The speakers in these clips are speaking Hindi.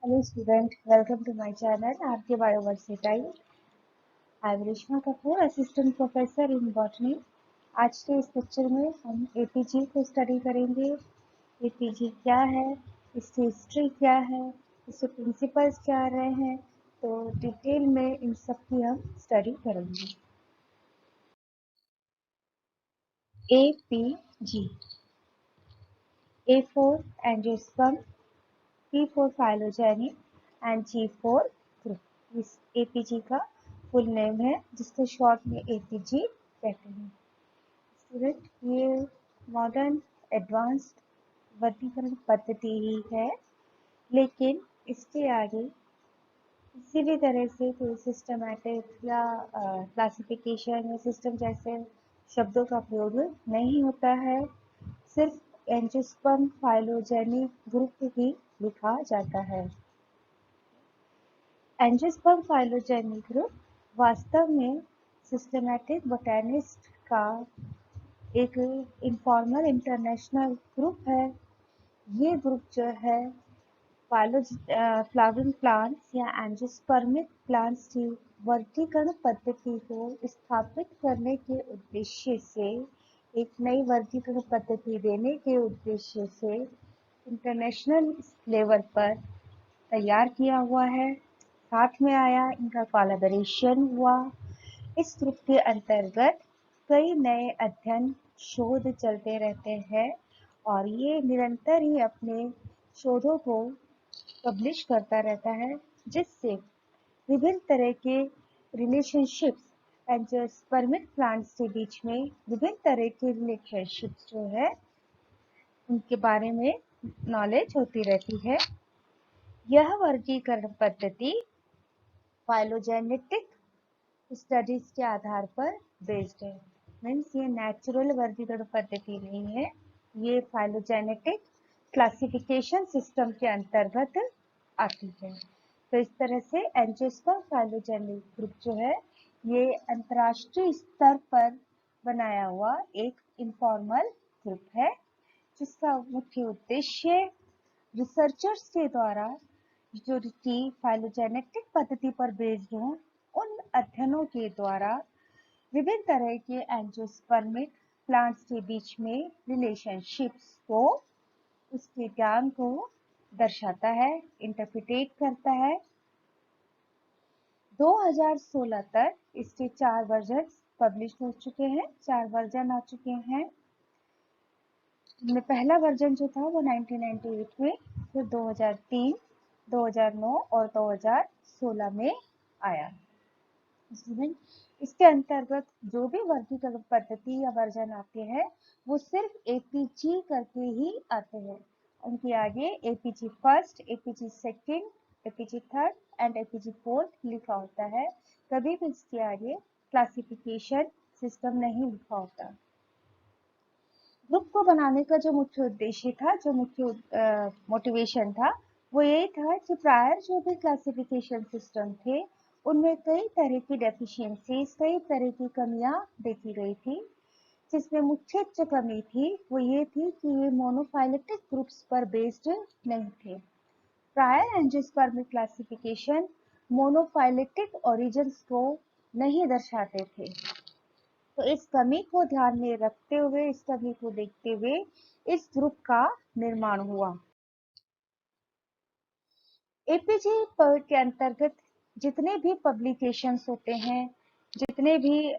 Hello student, welcome to my channel आपके biodiversity. I am Reshma Kapoor, assistant professor in botany. आज के इस लेक्चर में हम एपीजी को स्टडी करेंगे। एपीजी क्या है, इसकी हिस्ट्री क्या है, इसके प्रिंसिपल्स क्या रहे हैं, तो डिटेल में इन सब की हम स्टडी करेंगे। APG, A for angiosperm, P for phylogeny and G for group। इस APG का फुल नेम है जिसको शॉर्ट में APG कहते हैं। स्टूडेंट, ये मॉडर्न एडवांस्ड वर्गीकरण पद्धति ही है, लेकिन इसके आगे किसी भी तरह से कोई सिस्टमैटिक या क्लासिफिकेशन या सिस्टम जैसे शब्दों का प्रयोग नहीं होता है। सिर्फ एंजियोस्पर्म फाइलोजेनी ग्रुप ही लिखा जाता है। एंजियोस्पर्म फाइलोजेनी ग्रुप वास्तव में सिस्टमैटिक बोटैनिस्ट का एक इनफॉर्मल इंटरनेशनल ग्रुप है। ये ग्रुप जो है फ्लावरिंग प्लांट्स या एंजियोस्पर्मिक प्लांट्स की वर्गीकरण पद्धति को स्थापित करने के उद्देश्य से, एक नई वर्गीकरण पद्धति देने के उद्देश्य से इंटरनेशनल लेवल पर तैयार किया हुआ है। साथ में आया, इनका कोलैबोरेशन हुआ। इस ग्रुप के अंतर्गत कई नए अध्ययन शोध चलते रहते हैं और ये निरंतर ही अपने शोधों को पब्लिश करता रहता है, जिससे विभिन्न तरह के रिलेशनशिप्स एंजियोस्पर्मिक प्लांट्स के बीच में विभिन्न तरह के रिलेशनशिप्स जो है उनके बारे में नॉलेज होती रहती है। यह वर्गीकरण पद्धति फाइलोजेनेटिक स्टडीज के आधार पर बेस्ड है। मीन्स ये नेचुरल वर्गीकरण पद्धति नहीं है, ये फाइलोजेनेटिक क्लासिफिकेशन सिस्टम के अंतर्गत आती है। तो इस तरह से एंजियोस्पर्म फाइलोजेनिक ग्रुप जो है ये अंतर्राष्ट्रीय स्तर पर बनाया हुआ एक इनफॉर्मल ग्रुप है, जिसका मुख्य उद्देश्य रिसर्चर्स के द्वारा जो कि फाइलोजेनेटिक पद्धति पर बेस्ड हों, उन अध्ययनों के द्वारा विभिन्न तरह के एंजियोस्पर्मिक प्लांट्स के बीच में रिलेशनशिप्स को, उसके ज्ञान को दर्शाता है, इंटरप्रिटेट करता है। 2016 तक इसके 4 वर्जन पब्लिश हो चुके हैं, 4 वर्जन आ चुके हैं। पहला वर्जन जो था वो 1998 में, फिर 2003, 2009 और 2016 में आया। इसके अंतर्गत जो भी वर्गीकरण पद्धति या वर्जन आते हैं वो सिर्फ एपीजी करके ही आते हैं। उनके आगे APG first, APG second, APG third and APG fourth लिखा होता है। कभी भी इसके आगे क्लासिफिकेशन सिस्टम नहीं लिखा होता। ग्रुप को बनाने का जो मुख्य उद्देश्य था, जो मुख्य मोटिवेशन था, वो यही था कि प्रायर जो भी क्लासिफिकेशन सिस्टम थे उनमें कई तरह की डेफिशिएंसीज, कई तरह की कमियां देखी गई थी। जिसमें मुख्य जो कमी थी वो ये थी कि ये मोनोफाइलेटिक ग्रुप्स पर बेस्ड नहीं थे। Prior angiospermic classification monophyletic origins को नहीं दर्शाते थे। तो इस कमी को ध्यान में रखते हुए, इस कमी को देखते हुए इस ग्रुप का निर्माण हुआ। एपीजी के अंतर्गत जितने भी पब्लिकेशंस होते हैं, जितने भी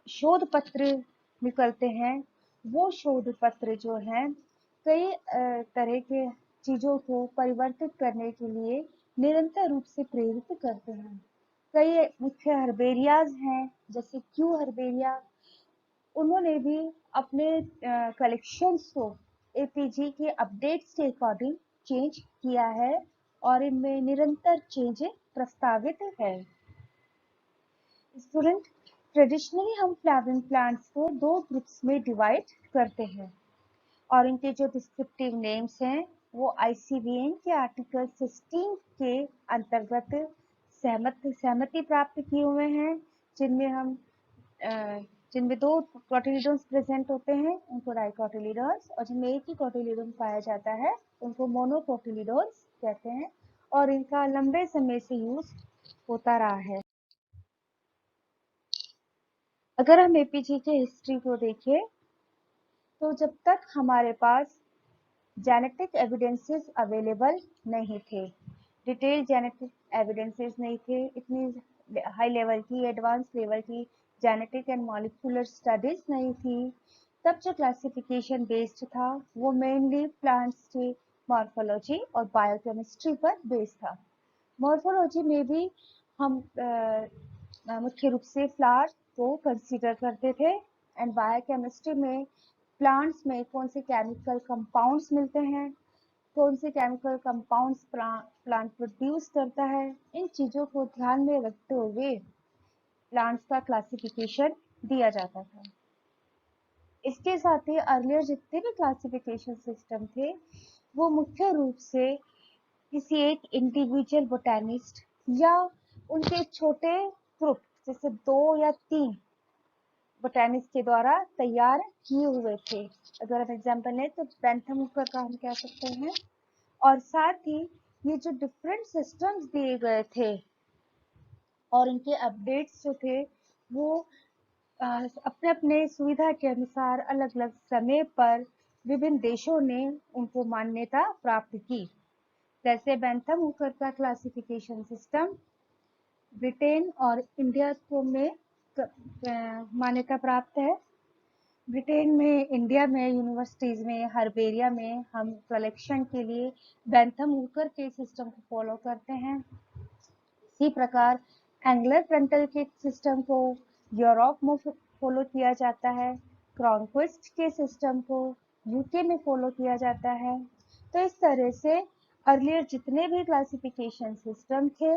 शोध पत्र निकलते हैं, वो शोध पत्र जो हैं कई तरह के चीज़ों को परिवर्तित करने के लिए निरंतर रूप से प्रेरित करते हैं। कई मुख्य हर्बेरियाज हैं, जैसे क्यू हर्बेरिया, उन्होंने भी अपने कलेक्शंस को एपीजी के अपडेट्स के अकॉर्डिंग चेंज किया है और इनमें निरंतर चेंज प्रस्तावित है। स्टूडेंट, ट्रेडिशनली हम फ्लावरिंग प्लांट्स को 2 ग्रुप्स में डिवाइड करते हैं और इनके जो डिस्क्रिप्टिव नेम्स हैं वो ICVN के आर्टिकल 16 के अंतर्गत सहमति प्राप्त किए हुए हैं, जिनमें 2 कोटिलीडोन्स प्रेजेंट होते हैं उनको डाइकोटिलीडोन्स, और जिनमें एक ही कोटिलीडोन पाया जाता है उनको मोनोकोटिलीडोन्स कहते हैं। और इनका लंबे समय से यूज होता रहा है। अगर हम एपीजी के हिस्ट्री को देखें तो जब तक हमारे पास जेनेटिक एविडेंसेस अवेलेबल नहीं थे, डिटेल जेनेटिक एविडेंसेस नहीं थे, इतनी हाई लेवल की एडवांस लेवल की जेनेटिक एंड मॉलिक्यूलर स्टडीज नहीं थी, तब जो क्लासिफिकेशन बेस्ड था वो मेनली प्लांट्स की मॉर्फोलॉजी और बायोकेमिस्ट्री पर बेस्ड था। मॉर्फोलॉजी में भी हम मुख्य रूप से फ्लावर को कंसीडर करते थे एंड बायोकेमिस्ट्री में प्लांट्स में कौन से केमिकल कंपाउंड्स मिलते हैं, कौन से केमिकल कंपाउंड्स प्लांट प्रोड्यूस करता है, इन चीज़ों को ध्यान में रखते हुए प्लांट्स का क्लासिफिकेशन दिया जाता था। इसके साथ ही अर्लियर जितने भी क्लासिफिकेशन सिस्टम थे वो मुख्य रूप से किसी एक इंडिविजुअल बोटैनिस्ट या उनके छोटे ग्रुप जैसे 2 या 3 बोटैनिस्ट के द्वारा तैयार किए हुए थे। अगर हम एग्जाम्पल लें तो बेंथम हुकर का हम कह सकते हैं। और साथ ही ये जो डिफरेंट सिस्टम्स दिए गए थे और इनके अपडेट्स जो थे वो अपने अपने सुविधा के अनुसार अलग अलग समय पर विभिन्न देशों ने उनको मान्यता प्राप्त की। जैसे बेंथम हुकर का क्लासिफिकेशन सिस्टम ब्रिटेन और इंडिया को में मान्यता प्राप्त है। ब्रिटेन में, इंडिया में, यूनिवर्सिटीज में, हर्बेरिया में हम कलेक्शन के लिए बेंथम हुकर के सिस्टम को फॉलो करते हैं। इसी प्रकार एंगलर फ्रंटल के सिस्टम को यूरोप में फॉलो किया जाता है, क्रॉनक्विस्ट के सिस्टम को यूके में फॉलो किया जाता है। तो इस तरह से अर्लियर जितने भी क्लासिफिकेशन सिस्टम थे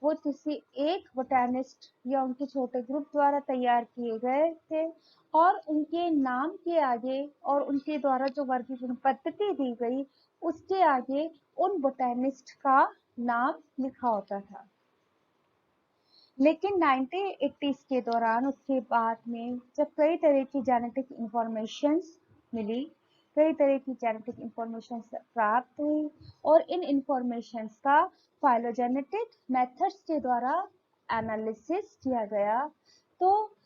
वो किसी एक बोटैनिस्ट या उनके छोटे ग्रुप द्वारा तैयार किए गए थे और उनके नाम के आगे और उनके द्वारा जो वर्गीकरण पद्धति दी गई उसके आगे उन बोटैनिस्ट का नाम लिखा होता था। लेकिन 1980s के दौरान उसके बाद में जब कई तरह की जेनेटिक इंफॉर्मेशंस मिली, कई तरह की जेनेटिक इंफॉर्मेशन प्राप्त हुई और इन इंफॉर्मेशंस का फाइलोजेनेटिक मेथड्स के द्वारा एनालिसिस किया गया, तो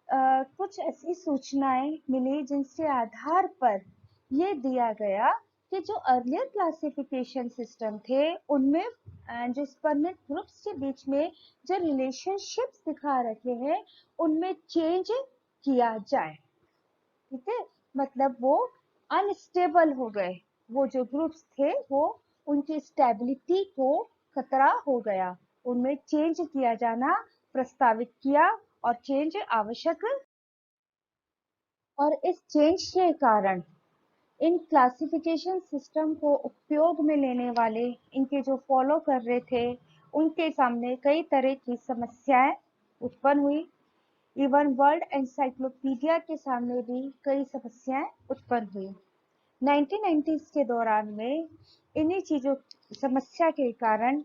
कुछ ऐसी सूचनाएं मिली जिनके आधार पर ये दिया गया कि जो अर्लियर क्लासिफिकेशन सिस्टम थे उनमें एंजियोस्पर्मिक ग्रुप्स के बीच में जो रिलेशनशिप्स दिखा रखे हैं उनमें चेंज किया जाए। ठीक है, मतलब वो अनस्टेबल हो गए, वो जो ग्रुप्स थे वो उनकी स्टेबिलिटी को खतरा हो गया, उनमें चेंज किया जाना प्रस्तावित किया और चेंज आवश्यक। और इस चेंज के कारण इन क्लासिफिकेशन सिस्टम को उपयोग में लेने वाले, इनके जो फॉलो कर रहे थे उनके सामने कई तरह की समस्याएं उत्पन्न हुई। इवन वर्ल्ड एनसाइक्लोपीडिया के सामने भी कई समस्याएं उत्पन्न हुई। 1990s के दौरान में इन्हीं चीजों समस्या के कारण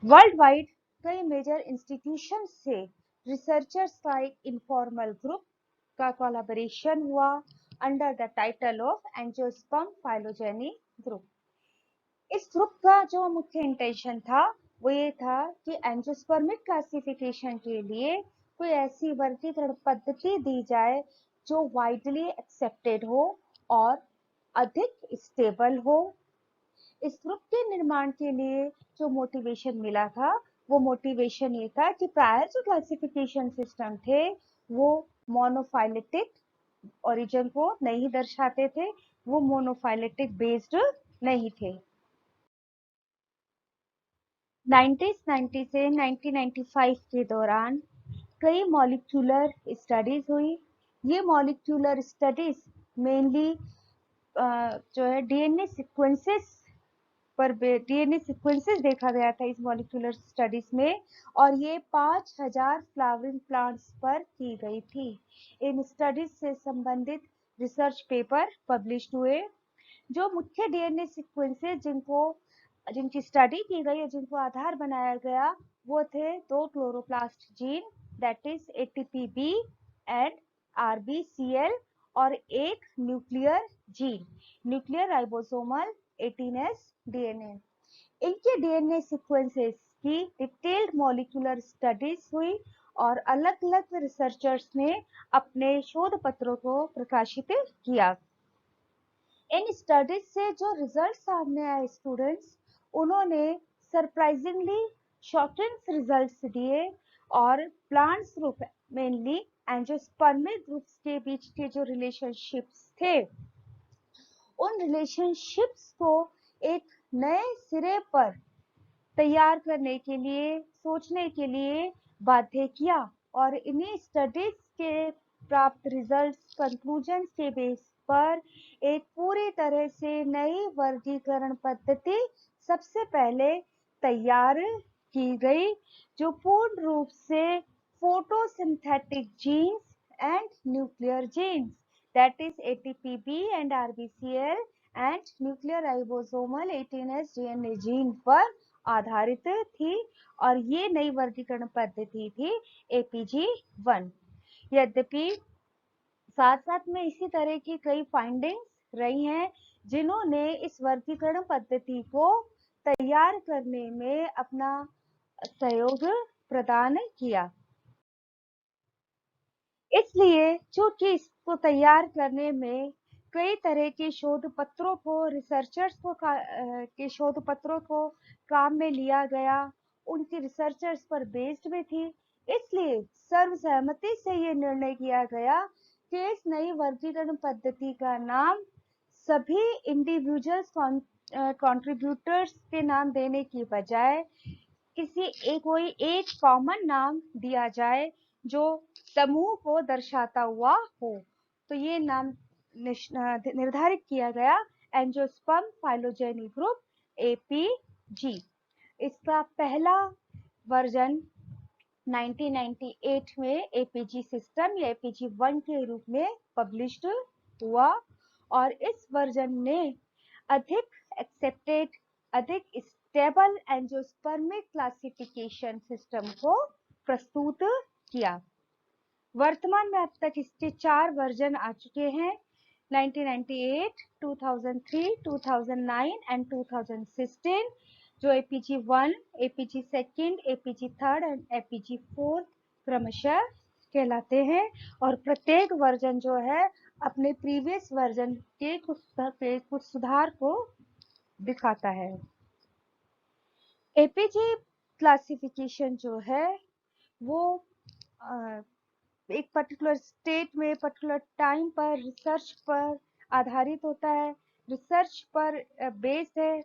वर्ल्ड वाइड कई मेजर इंस्टीट्यूशन से रिसर्चर्स का एक इनफॉर्मल ग्रुप का कोलैबोरेशन हुआ under the title of angiosperm phylogeny group. इस ग्रुप का जो मुख्य इंटेंशन था वो ये था कि एंजियोस्पर्मिक क्लासिफिकेशन के लिए कोई ऐसी वर्गीकरण पद्धति दी जाए जो वाइडली एक्सेप्टेड हो और अधिक स्टेबल हो। इस ग्रुप के निर्माण के लिए जो मोटिवेशन मिला था वो मोटिवेशन ये था कि प्रायर जो क्लासिफिकेशन सिस्टम थे वो मोनोफाइलेटिक ओरिजिन को नहीं दर्शाते थे, वो मोनोफाइलेटिक बेस्ड नहीं थे। 1990 से 1995 के दौरान कई मॉलिक्यूलर स्टडीज हुई। ये मॉलिक्यूलर स्टडीज मेनली जो है डीएनए सीक्वेंसेस पर डीएनए सीक्वेंसेस देखा गया था इस मॉलिक्यूलर स्टडीज में और ये 5000 फ्लावरिंग प्लांट्स पर की गई थी। इन स्टडीज से संबंधित रिसर्च पेपर पब्लिश हुए। जो मुख्य डीएनए सीक्वेंसेस जिनकी स्टडी की गई और जिनको आधार बनाया गया वो थे 2 chloroplast gene that is ATPB and RBCL और एक nuclear gene nuclear ribosomal 18S DNA। इनके डीएनए सीक्वेंसेस की डिटेल्ड मॉलिक्यूलर स्टडीज हुई और अलग अलग रिसर्चर्स ने अपने शोध पत्रों को प्रकाशित किया। इन स्टडीज से जो रिजल्ट सामने आए स्टूडेंट्स, उन्होंने सरप्राइजिंगली शॉकिंग रिजल्ट्स दिए और plants group mainly angiospermic groups के बीच के जो रिलेशनशिप्स थे, उन रिलेशनशिप्स को एक नए सिरे पर तैयार करने के लिए, सोचने के लिए बाध्य किया और इन्हीं स्टडीज के प्राप्त रिजल्ट्स, कंक्लूजन्स के बेस पर एक पूरी तरह से नई वर्गीकरण पद्धति सबसे पहले तैयार की गई, जो पूर्ण रूप से photosynthetic genes and nuclear genes, that is ATPB and RBCL and nuclear ribosomal 18S DNA gene पर आधारित थी और ये नई वर्गीकरण पद्धति थी APG1। यद्यपि साथ साथ में इसी तरह की कई फाइंडिंग्स रही हैं जिन्होंने इस वर्गीकरण पद्धति को तैयार करने में अपना सहयोग प्रदान किया। इसलिए चूंकि इसको तैयार करने में कई तरह के शोध पत्रों को, रिसर्चर्स को के शोध पत्रों को काम में लिया गया, उनकी रिसर्चर्स पर बेस्ड भी थी, इसलिए सर्वसहमति से ये निर्णय किया गया कि इस नई वर्गीकरण पद्धति का नाम सभी इंडिविजुअल्स कंट्रीब्यूटर्स के नाम देने की बजाय कोई एक कॉमन नाम दिया जाए जो समूह को दर्शाता हुआ हो। तो ये नाम निर्धारित किया गया एंजियोस्पर्म फाइलोजेनी ग्रुप APG। इसका पहला वर्जन 1998 में APG सिस्टम या APG1 के रूप में पब्लिश्ड हुआ और इस वर्जन ने अधिक एक्सेप्टेड, अधिक स्टेबल एंजियोस्पर्मिक क्लासिफिकेशन सिस्टम को प्रस्तुत किया। वर्तमान में अब तक इसके 4 वर्जन आ चुके हैं, 1998, 2003, 2009 एंड 2016, जो APG1, APG2, APG3 and APG4 क्रमशः कहलाते हैं और प्रत्येक वर्जन जो है अपने प्रीवियस वर्जन के कुछ सुधार को दिखाता है। APG क्लासिफिकेशन जो है वो एक पर्टिकुलर स्टेट में, पर्टिकुलर टाइम पर, रिसर्च पर आधारित होता है, रिसर्च पर बेस्ड है।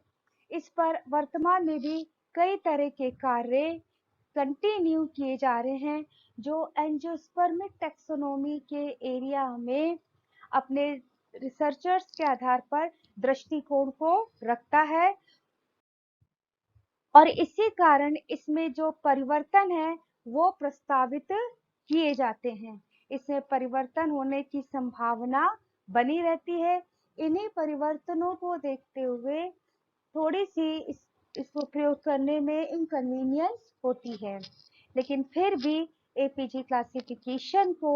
इस पर वर्तमान में भी कई तरह के कार्य कंटिन्यू किए जा रहे हैं जो एंजियोस्पर्मिक टैक्सोनॉमी के एरिया में अपने रिसर्चर्स के आधार पर दृष्टिकोण को रखता है और इसी कारण इसमें जो परिवर्तन है वो प्रस्तावित किए जाते हैं। इसमें परिवर्तन होने की संभावना बनी रहती है। इन्हीं परिवर्तनों को देखते हुए थोड़ी सी इसको प्रयोग करने में इनकन्वीनियंस होती है, लेकिन फिर भी APG क्लासिफिकेशन को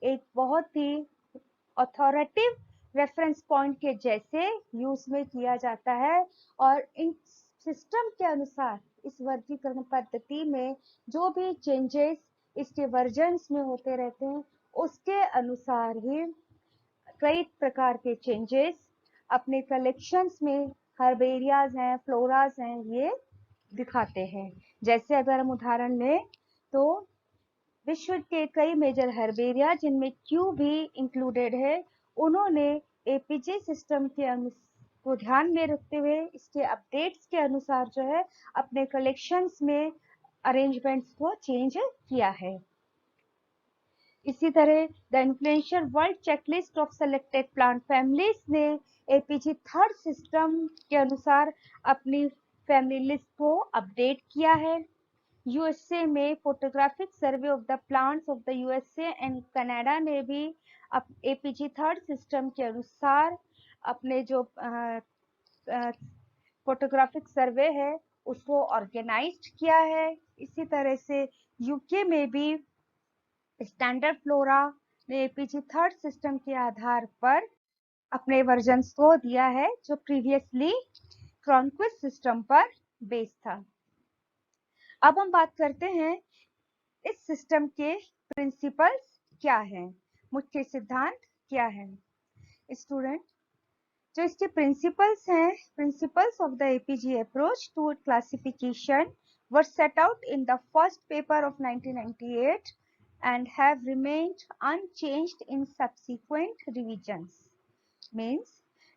एक बहुत ही अथॉरिटेटिव रेफरेंस पॉइंट के जैसे यूज में किया जाता है और इन सिस्टम के अनुसार इस वर्गीकरण पद्धति में जो भी चेंजेस इसके वर्जन्स में होते रहते हैं, उसके अनुसार ही कई प्रकार के चेंजेस अपने कलेक्शंस में, हर्बेरियाज हैं, फ्लोराज हैं, ये दिखाते हैं। जैसे अगर हम उदाहरण लें तो विश्व के कई मेजर हर्बेरिया जिनमें क्यू भी इंक्लूडेड है, उन्होंने APG सिस्टम के को ध्यान में रखते हुए इसके अपडेट्स के अनुसार जो है अपने कलेक्शंस में अरेंजमेंट्स को चेंज किया है। इसी तरह the influential world checklist of selected plant families ने APG थर्ड सिस्टम के अनुसार अपनी फैमिली लिस्ट को अपडेट किया है। USA में photographic survey of the plants of the USA and Canada ने भी APG थर्ड सिस्टम के अनुसार अपने जो फोटोग्राफिक सर्वे है उसको ऑर्गेनाइज्ड किया है। इसी तरह से UK में भी स्टैंडर्ड फ्लोरा ने APG थर्ड सिस्टम के आधार पर अपने वर्जन्स को दिया है जो प्रीवियसली क्रॉनक्विस्ट सिस्टम पर बेस्ड था। अब हम बात करते हैं इस सिस्टम के प्रिंसिपल्स क्या हैं, मुख्य सिद्धांत क्या है। स्टूडेंट, जो इसके प्रिंसिपल्स हैं, principles of the APG approach to classification were set out in the first paper of 1998 and have remained unchanged in subsequent revisions. Means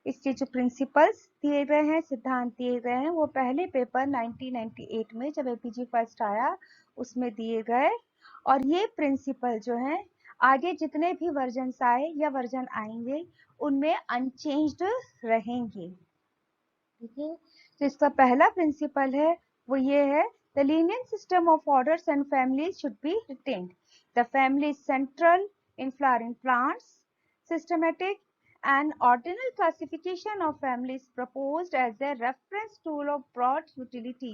इसके जो प्रिंसिपल्स दिए गए हैं, सिद्धांत दिए गए हैं, वो पहले पेपर 1998 में जब एपीजी फर्स्ट आया उसमें दिए गए, और ये प्रिंसिपल जो हैं आगे जितने भी वर्जन्स आए या वर्जन आएंगे उनमें अनचेंज्ड रहेंगे। ठीक है, तो इसका पहला प्रिंसिपल है वो ये है, the linear system of orders and families should be retained. The family is central in flowering plants. Systematic and ordinal classification of families proposed as a reference tool of broad utility.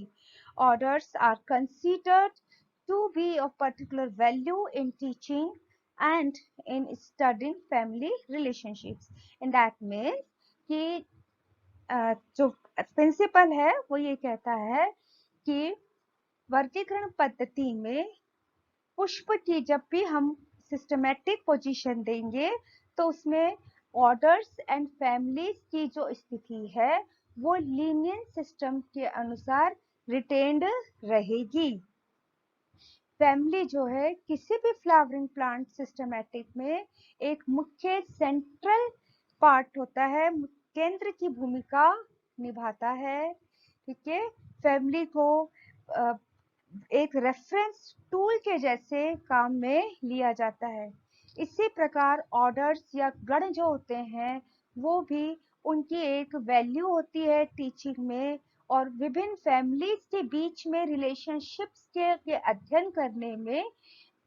Orders are considered to be of particular value in teaching and in studying family relationships. And that means कि जो प्रिंसिपल है वो ये कहता है कि वर्गीकरण पद्धति में पुष्प की जब भी हम सिस्टमैटिक पोजीशन देंगे तो उसमें ऑर्डर्स एंड फैमिलीज की जो स्थिति है वो लीनियर सिस्टम के अनुसार रिटेन्ड रहेगी। फैमिली जो है किसी भी फ्लावरिंग प्लांट सिस्टमैटिक में एक मुख्य सेंट्रल पार्ट होता है, केंद्र की भूमिका निभाता है। ठीक है, फैमिली को एक रेफरेंस टूल के जैसे काम में लिया जाता है। इसी प्रकार ऑर्डर्स या गण जो होते हैं वो भी उनकी एक वैल्यू होती है टीचिंग में, और विभिन्न फैमिलीज के बीच में रिलेशनशिप्स के अध्ययन करने में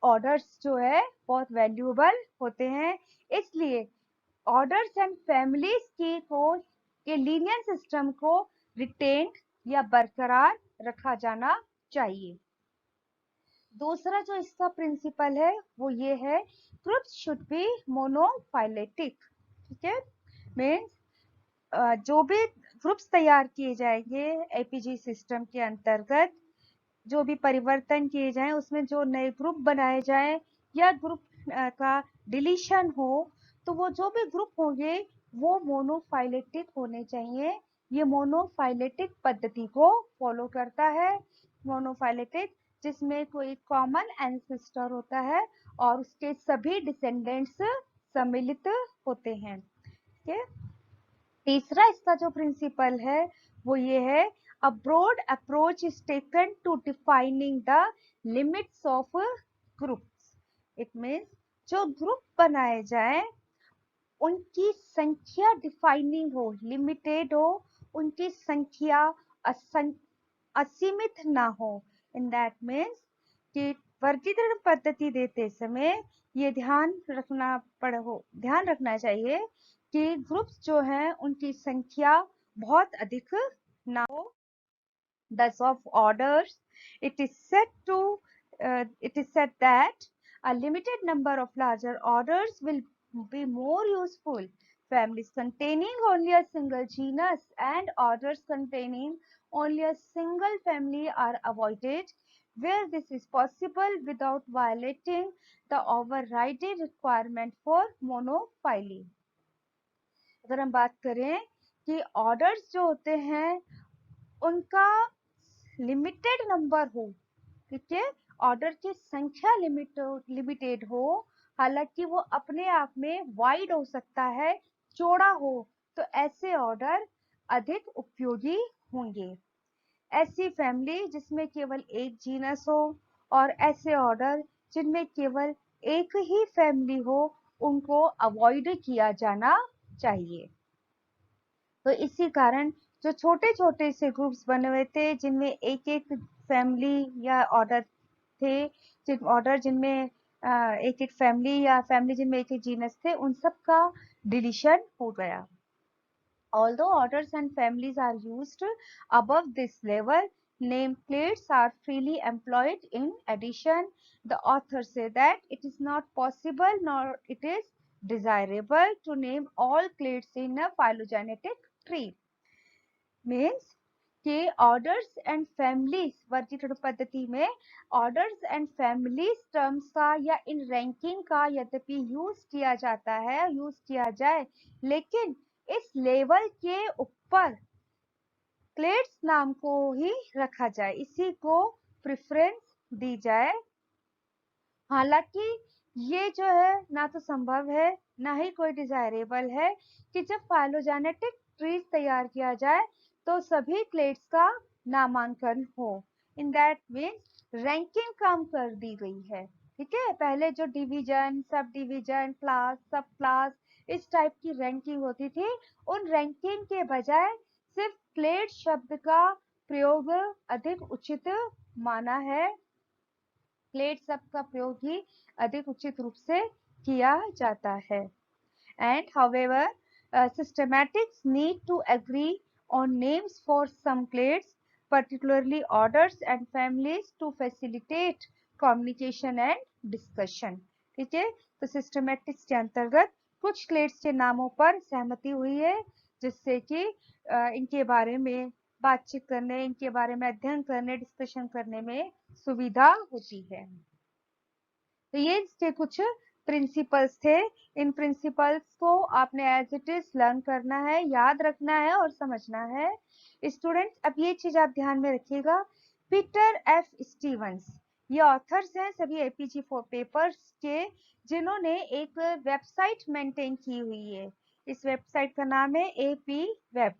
ऑर्डर्स जो है बहुत वैल्यूएबल होते हैं। इसलिए ऑर्डर्स एंड फैमिलीज की को के लीनियर सिस्टम को रिटेन्ड या बरकरार रखा जाना चाहिए। दूसरा जो इसका प्रिंसिपल है वो ये है, ग्रुप्स शुड बी मोनोफाइलेटिक। ठीक है, मीन्स जो भी ग्रुप्स तैयार किए जाएंगे एपीजी सिस्टम के अंतर्गत, जो भी परिवर्तन किए जाएं उसमें जो नए ग्रुप बनाए जाएं या ग्रुप का डिलीशन हो, तो वो जो भी ग्रुप होंगे वो मोनोफाइलेटिक होने चाहिए। ये मोनोफाइलेटिक पद्धति को फॉलो करता है। मोनोफाइलेटिक जिसमें कोई कॉमन एंसेस्टर होता है और उसके सभी डिसेंडेंट्स सम्मिलित होते हैं। ठीक है, तीसरा इसका जो प्रिंसिपल है वो ये है, a broad approach is taken to defining the limits of groups. It means जो ग्रुप बनाए जाए उनकी संख्या डिफाइनिंग हो, लिमिटेड हो, उनकी संख्या असीमित ना हो। इन दैट मीन्स कि वर्गीकरण पद्धति देते समय ये ध्यान रखना चाहिए कि ग्रुप्स जो हैं उनकी संख्या बहुत अधिक ना हो। Thus of orders, it is said that a limited number of larger orders will be more useful. Families containing only a single genus and orders containing only a single family are avoided where this is possible without violating the overriding requirement for monophyly. अगर हम बात करें कि ऑर्डर्स जो होते हैं उनका लिमिटेड नंबर हो, ठीक है, ऑर्डर की संख्या लिमिटेड हो, हालांकि वो अपने आप में वाइड हो सकता है, चौड़ा हो, तो ऐसे ऑर्डर अधिक उपयोगी होंगे। ऐसी फैमिली जिसमें केवल एक जीनस हो और ऐसे ऑर्डर जिनमें केवल एक ही फैमिली हो उनको अवॉइड किया जाना चाहिए। तो इसी कारण जो छोटे छोटे से ग्रुप्स बने हुए थे जिनमें एक एक फैमिली या ऑर्डर थे, जिनमें एक एक फैमिली या फैमिली जिनमें एक एक जीनस थे, उन सब का डिलीशन हो गया। Although orders and families are used above this level, nameplates are freely employed in addition. The author say that it is not possible nor it is desirable to name all clades in a phylogenetic tree. Means कि ऑर्डर्स एंड फैमिलीज वर्गीकरण पद्धति में ऑर्डर्स एंड फैमिलीज टर्म्स का या इन रैंकिंग का यद्यपि यूज किया जाता है, यूज किया जाए, लेकिन इस लेवल के ऊपर क्लेड्स नाम को ही रखा जाए, इसी को प्रेफरेंस दी जाए। हालांकि ये जो है ना तो संभव है ना ही कोई डिजायरेबल है कि जब फाइलोजेनेटिक ट्रीज तैयार किया जाए तो सभी क्लेड्स का नामांकन हो। इन दैट मीन्स रैंकिंग कम कर दी गई है। ठीक है, पहले जो डिवीजन, सब डिवीजन, क्लास, सब क्लास, इस टाइप की रैंकिंग होती थी, उन रैंकिंग के बजाय सिर्फ क्लेड शब्द का प्रयोग अधिक उचित माना है। क्लेड शब्द का प्रयोग ही अधिक उचित रूप से किया जाता है। And however, systematics need to agree on names for some clades, particularly orders and families, to facilitate communication and discussion. ठीक है, तो सिस्टमैटिक्स के अंतर्गत कुछ क्लेड्स के नामों पर सहमति हुई है, जिससे कि इनके बारे में बातचीत करने, इनके बारे में अध्ययन करने, डिस्कशन करने में सुविधा होती है। तो ये इसके कुछ प्रिंसिपल्स थे। इन प्रिंसिपल्स को आपने एज इट इज लर्न करना है, याद रखना है और समझना है। स्टूडेंट्स, अब ये चीज आप ध्यान में रखिएगा, पीटर एफ स्टीवंस ये ऑथर्स हैं सभी एपीजी पेपर्स के, जिन्होंने एक वेबसाइट मेंटेन की हुई है। इस वेबसाइट का नाम है एपी वेब।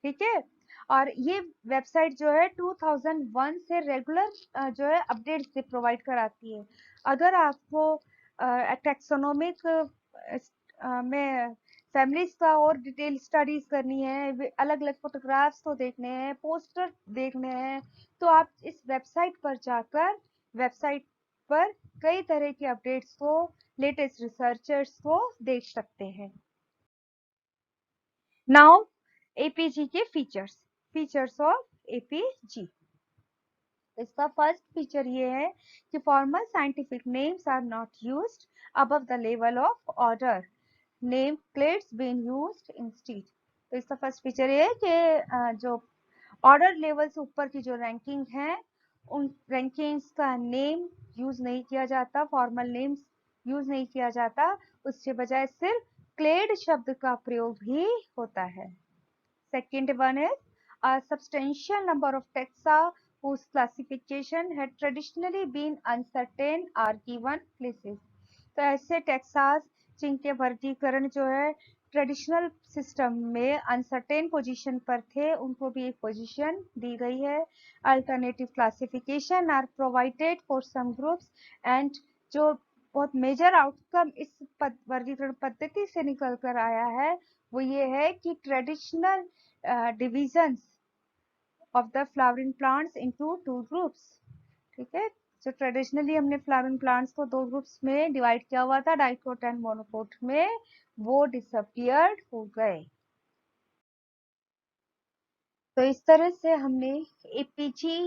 ठीक है, और ये वेबसाइट जो है 2001 से रेगुलर जो है अपडेट्स प्रोवाइड कराती है। अगर आपको टैक्सोनॉमिक में फैमिलीज का और डिटेल स्टडीज करनी है, अलग अलग फोटोग्राफ्स को देखने हैं, पोस्टर देखने हैं, तो आप इस वेबसाइट पर जाकर वेबसाइट पर कई तरह के अपडेट्स को, लेटेस्ट रिसर्चर्स को देख सकते हैं। नाउ एपीजी के फीचर्स ऑफ एपीजी। इसका फर्स्ट फीचर ये है कि formal scientific names are not used above the level of order, name clades being used instead. तो इसका फर्स्ट फीचर ये है कि जो ऑर्डर लेवल से ऊपर की जो रैंकिंग है, उन रैंकिंग्स का नेम यूज नहीं किया जाता, फॉर्मल नेम्स यूज नहीं किया जाता, उसके बजाय सिर्फ क्लेड शब्द का प्रयोग ही होता है। Second one is a substantial number of taxa whose classification had traditionally been uncertain are given places. तो ऐसे टैक्सास जिनके वर्गीकरण जो है ट्रेडिशनल सिस्टम में अनसर्टेन पोजीशन पर थे, उनको भी एक पोजीशन दी गई है। Alternative classification are provided for some groups, and जो बहुत मेजर आउटकम इस वर्गीकरण पद्धति से निकल कर आया है वो ये है कि traditional divisions of the flowering plants into two groups। ठीक है, जो ट्रेडिशनली हमने फ्लावरिंग प्लांट्स को दो ग्रुप्स में डिवाइड किया हुआ था, डाइकोट एंड मोनोकोट में, वो डिसअपियर्ड हो गए। तो इस तरह से हमने एपीजी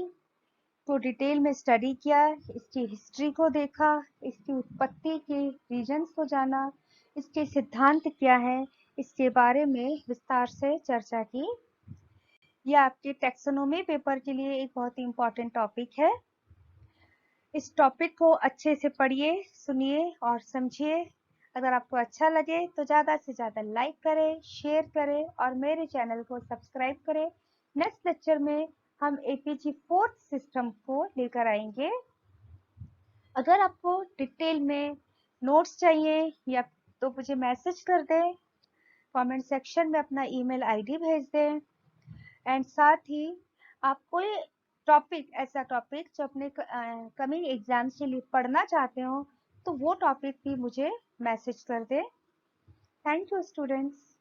को डिटेल में स्टडी किया, इसकी हिस्ट्री को देखा, इसकी उत्पत्ति के रीजन्स को जाना, इसके सिद्धांत क्या है, इसके बारे में विस्तार से चर्चा की। यह आपके टैक्सोनॉमी पेपर के लिए एक बहुत ही इम्पोर्टेंट टॉपिक है। इस टॉपिक को अच्छे से पढ़िए, सुनिए और समझिए। अगर आपको अच्छा लगे तो ज़्यादा से ज़्यादा लाइक करें, शेयर करें और मेरे चैनल को सब्सक्राइब करें। नेक्स्ट लेक्चर में हम एपीजी फोर्थ सिस्टम को लेकर आएंगे। अगर आपको डिटेल में नोट्स चाहिए या तो मुझे मैसेज कर दें, कमेंट सेक्शन में अपना ईमेल आईडी भेज दें, एंड साथ ही आप कोई टॉपिक, ऐसा टॉपिक जो अपने कमिंग एग्जाम्स के लिए पढ़ना चाहते हो, तो वो टॉपिक भी मुझे मैसेज कर दें। Thank you students.